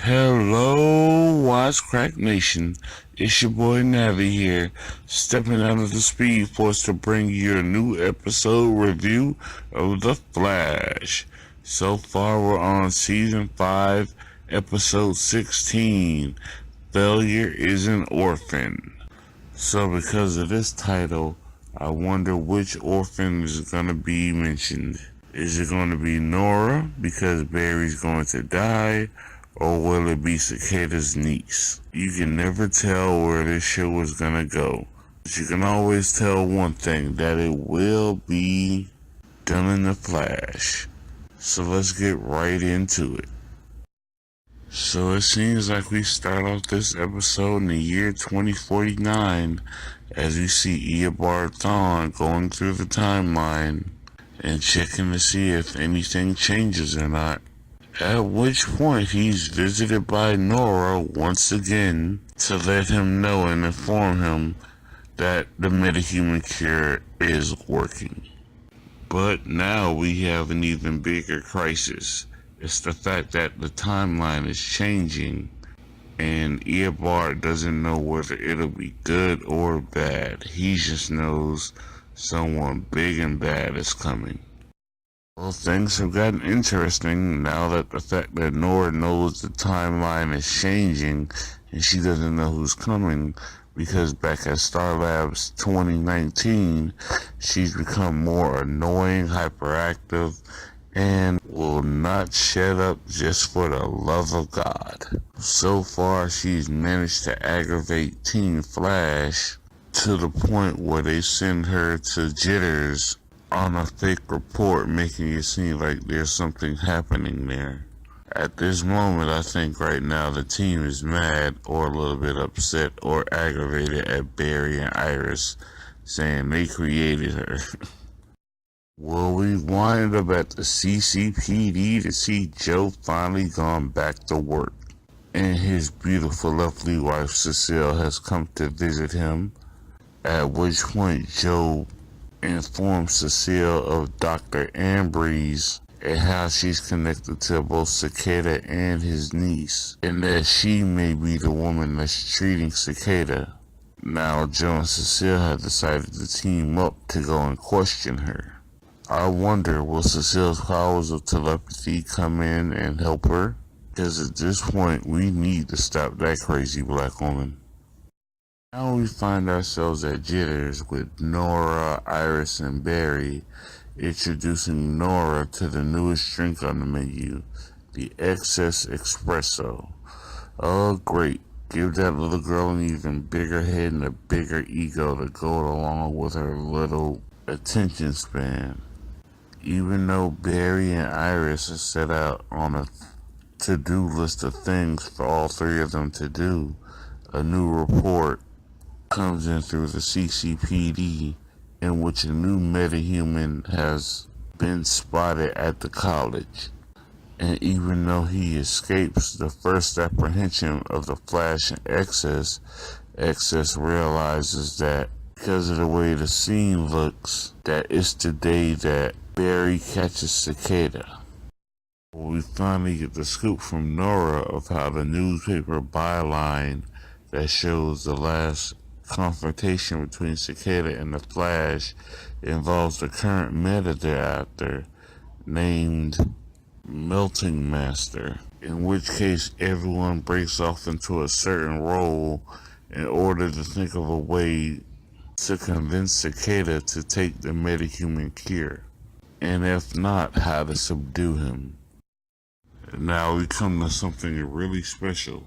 Hello, Wisecrack Nation. It's your boy Navi here, stepping out of the Speed Force to bring you a new episode review of The Flash. So far, we're on Season 5, Episode 16, Failure is an Orphan. So because of this title, I wonder which orphan is going to be mentioned. Is it going to be Nora because Barry's going to die? Or will it be Cicada's niece? You can never tell where this show is gonna go. But you can always tell one thing, that it will be done in the Flash. So let's get right into it. So it seems like we start off this episode in the year 2049 as we see Eobard Thawne going through the timeline and checking to see if anything changes or not. At which point he's visited by Nora once again to let him know and inform him that the metahuman cure is working. But now we have an even bigger crisis. It's the fact that the timeline is changing and Eobard doesn't know whether it'll be good or bad. He just knows someone big and bad is coming. Well, things have gotten interesting now that the fact that Nora knows the timeline is changing and she doesn't know who's coming, because back at Star Labs 2019, she's become more annoying, hyperactive, and will not shut up just for the love of God. So far, she's managed to aggravate Team Flash to the point where they send her to Jitters on a fake report, making it seem like there's something happening there. At this moment, I think right now the team is mad or a little bit upset or aggravated at Barry and Iris, saying they created her. Well, we wind up at the CCPD to see Joe finally gone back to work, and his beautiful, lovely wife Cecile has come to visit him, at which point Joe informs Cecile of Dr. Ambrose and how she's connected to both Cicada and his niece, and that she may be the woman that's treating Cicada. Now Joe and Cecile have decided to team up to go and question her. I wonder, will Cecile's powers of telepathy come in and help her? Because at this point we need to stop that crazy black woman. Now we find ourselves at Jitters with Nora, Iris, and Barry, introducing Nora to the newest drink on the menu, the Excess Espresso. Oh great, give that little girl an even bigger head and a bigger ego to go along with her little attention span. Even though Barry and Iris are set out on a to-do list of things for all three of them to do, a new report comes in through the CCPD in which a new metahuman has been spotted at the college. And even though he escapes the first apprehension of the Flash and Excess, Excess realizes that because of the way the scene looks, that it's the day that Barry catches Cicada. We finally get the scoop from Nora of how the newspaper byline that shows the last confrontation between Cicada and the Flash involves the current meta they're after, named Melting Master, in which case everyone breaks off into a certain role in order to think of a way to convince Cicada to take the metahuman cure, and if not, how to subdue him. Now we come to something really special.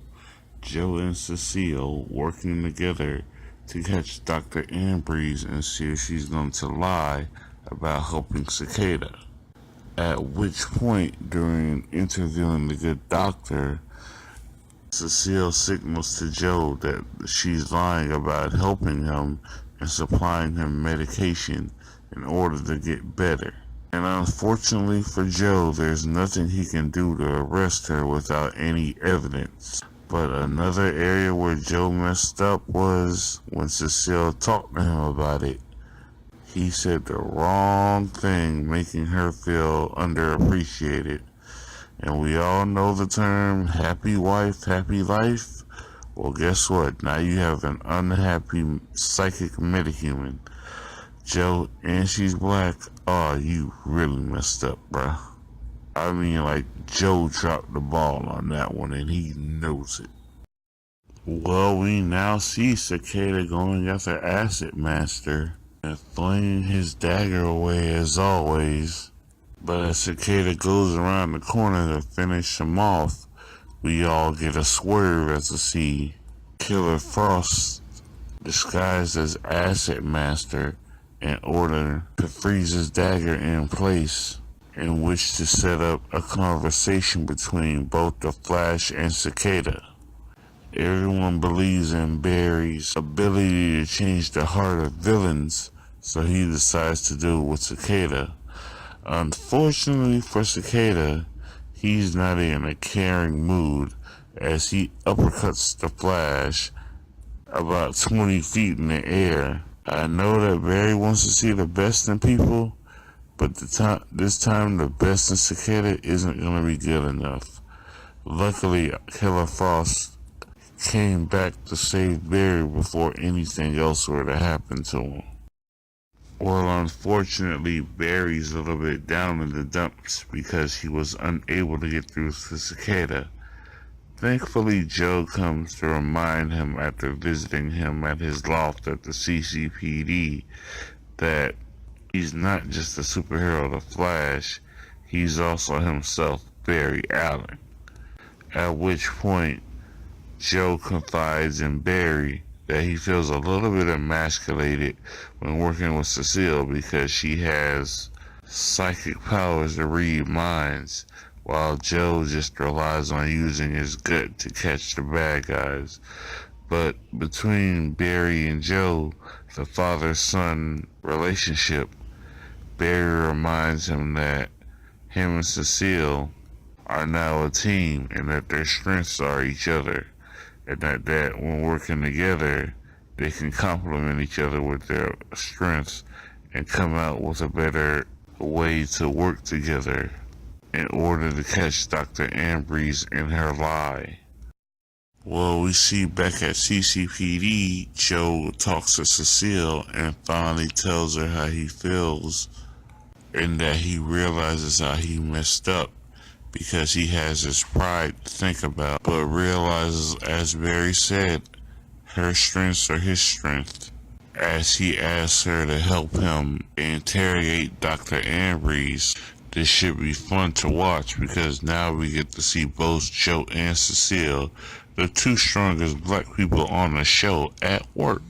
Joe and Cecile working together to catch Dr. Ambrose and see if she's going to lie about helping Cicada. At which point, during interviewing the good doctor, Cecile signals to Joe that she's lying about helping him and supplying him medication in order to get better. And unfortunately for Joe, there's nothing he can do to arrest her without any evidence. But another area where Joe messed up was when Cecile talked to him about it. He said the wrong thing, making her feel underappreciated. And we all know the term happy wife, happy life. Well, guess what? Now you have an unhappy psychic metahuman. Joe, and she's black. Oh, you really messed up, bruh. I mean, like, Joe dropped the ball on that one, and he knows it. Well, we now see Cicada going after Acid Master and flinging his dagger away as always. But as Cicada goes around the corner to finish him off, we all get a swerve as we see Killer Frost disguised as Acid Master in order to freeze his dagger in place, in which to set up a conversation between both the Flash and Cicada. Everyone believes in Barry's ability to change the heart of villains, so he decides to do it with Cicada. Unfortunately for Cicada, he's not in a caring mood as he uppercuts the Flash about 20 feet in the air. I know that Barry wants to see the best in people, but this time the best in Cicada isn't going to be good enough. Luckily, Killer Frost came back to save Barry before anything else were to happen to him. Well, unfortunately, Barry's a little bit down in the dumps because he was unable to get through to Cicada. Thankfully, Joe comes to remind him after visiting him at his loft at the CCPD that he's not just a superhero to Flash, he's also himself Barry Allen. At which point, Joe confides in Barry that he feels a little bit emasculated when working with Cecile because she has psychic powers to read minds, while Joe just relies on using his gut to catch the bad guys. But between Barry and Joe, the father-son relationship, Barry reminds him that him and Cecile are now a team and that their strengths are each other, and that when working together, they can complement each other with their strengths and come out with a better way to work together in order to catch Dr. Ambrose in her lie. Well, we see back at CCPD, Joe talks to Cecile and finally tells her how he feels and that he realizes how he messed up because he has his pride to think about, but realizes, as Barry said, her strengths are his strength, as he asks her to help him interrogate Dr. Ambrose. This should be fun to watch because now we get to see both Joe and Cecile, the two strongest black people on the show, at work.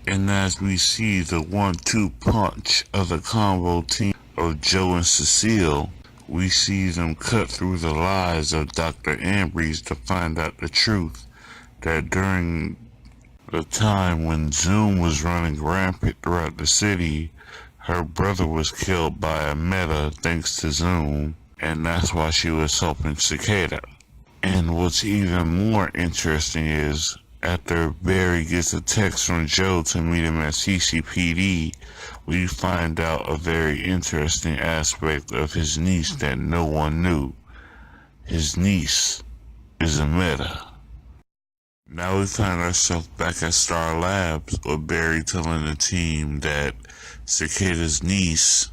And as we see the 1-2 punch of the combo team of Joe and Cecile, we see them cut through the lies of Dr. Ambrose to find out the truth that during the time when Zoom was running rampant throughout the city, her brother was killed by a meta thanks to Zoom, and that's why she was helping Cicada. And what's even more interesting is, after Barry gets a text from Joe to meet him at CCPD, we find out a very interesting aspect of his niece that no one knew. His niece is a meta. Now we find ourselves back at Star Labs with Barry telling the team that Cicada's niece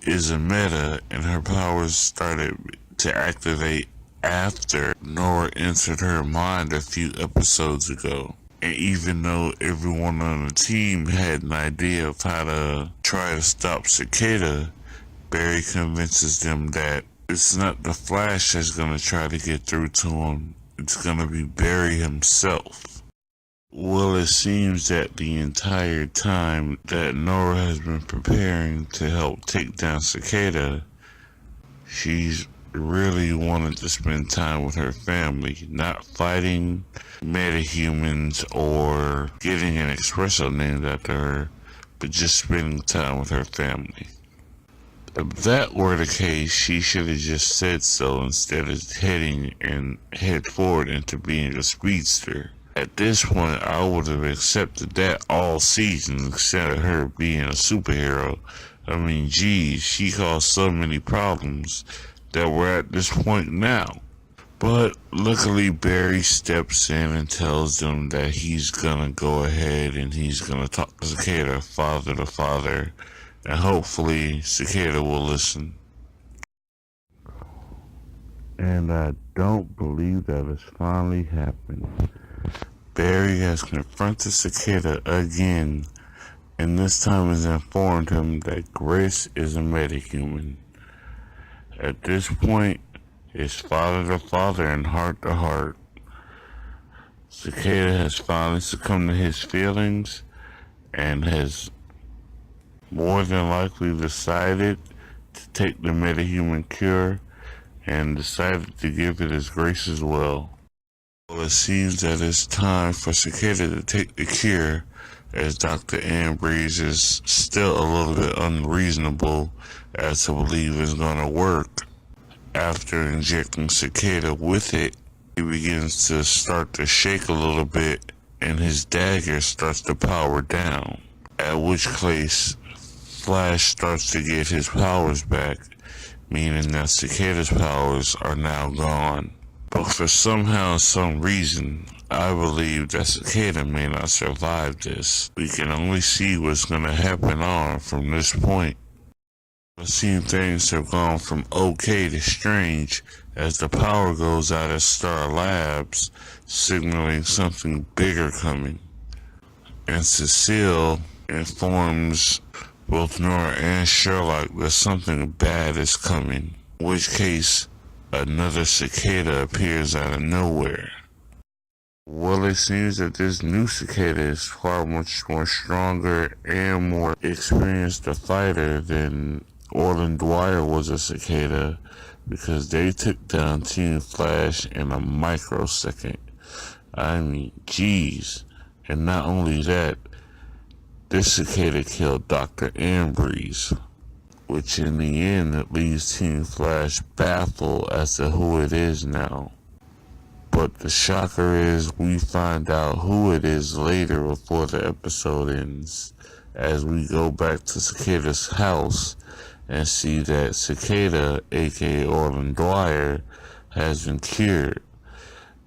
is a meta and her powers started to activate after Nora entered her mind a few episodes ago. And even though everyone on the team had an idea of how to try to stop Cicada, Barry convinces them that it's not the Flash that's going to try to get through to him. It's going to be Barry himself. Well, it seems that the entire time that Nora has been preparing to help take down Cicada, she's really wanted to spend time with her family, not fighting metahumans or getting an espresso named after her, but just spending time with her family. If that were the case, she should have just said so instead of head forward into being a speedster. At this point, I would have accepted that all season instead of her being a superhero. I mean, geez, she caused so many problems that we're at this point now. But luckily Barry steps in and tells them that he's gonna go ahead and he's gonna talk to Cicada, father to father, and hopefully Cicada will listen. And I don't believe that has finally happened. Barry has confronted Cicada again, and this time has informed him that Grace is a metahuman. At this point, it's father to father and heart to heart. Cicada has finally succumbed to his feelings and has more than likely decided to take the metahuman cure and decided to give it as Grace as well. Well, it seems that it's time for Cicada to take the cure, as Dr. Ambrose is still a little bit unreasonable as to believe it's gonna work. After injecting Cicada with it, he begins to start to shake a little bit and his dagger starts to power down. At which place, Flash starts to get his powers back, meaning that Cicada's powers are now gone. But for some reason, I believe that Cicada may not survive this. We can only see what's gonna happen on from this point. It seems things have gone from okay to strange as the power goes out at Star Labs, signaling something bigger coming. And Cecile informs both Nora and Sherlock that something bad is coming, in which case another Cicada appears out of nowhere. Well, it seems that this new Cicada is far much more stronger and more experienced a fighter than Orphan Dwyer was a Cicada, because they took down Team Flash in a microsecond. I mean, geez. And not only that, this Cicada killed Dr. Ambrose, which in the end it leaves Team Flash baffled as to who it is now. But the shocker is we find out who it is later before the episode ends, as we go back to Cicada's house and see that Cicada, aka Orphan Dwyer, has been cured,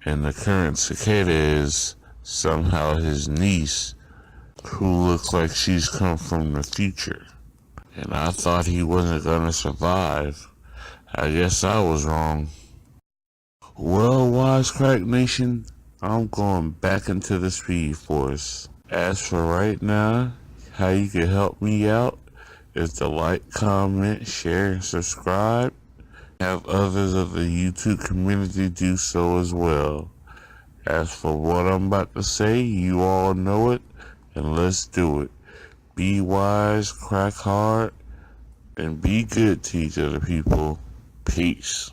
and the current Cicada is somehow his niece, who looks like she's come from the future. And I thought he wasn't gonna survive. I guess I was wrong. Well, Wisecrack Nation, I'm going back into the Speed Force. As for right now, how you can help me out is to like, comment, share, and subscribe. Have others of the YouTube community do so as well. As for what I'm about to say, you all know it, and let's do it. Be wise, crack hard, and be good to each other, people. Peace.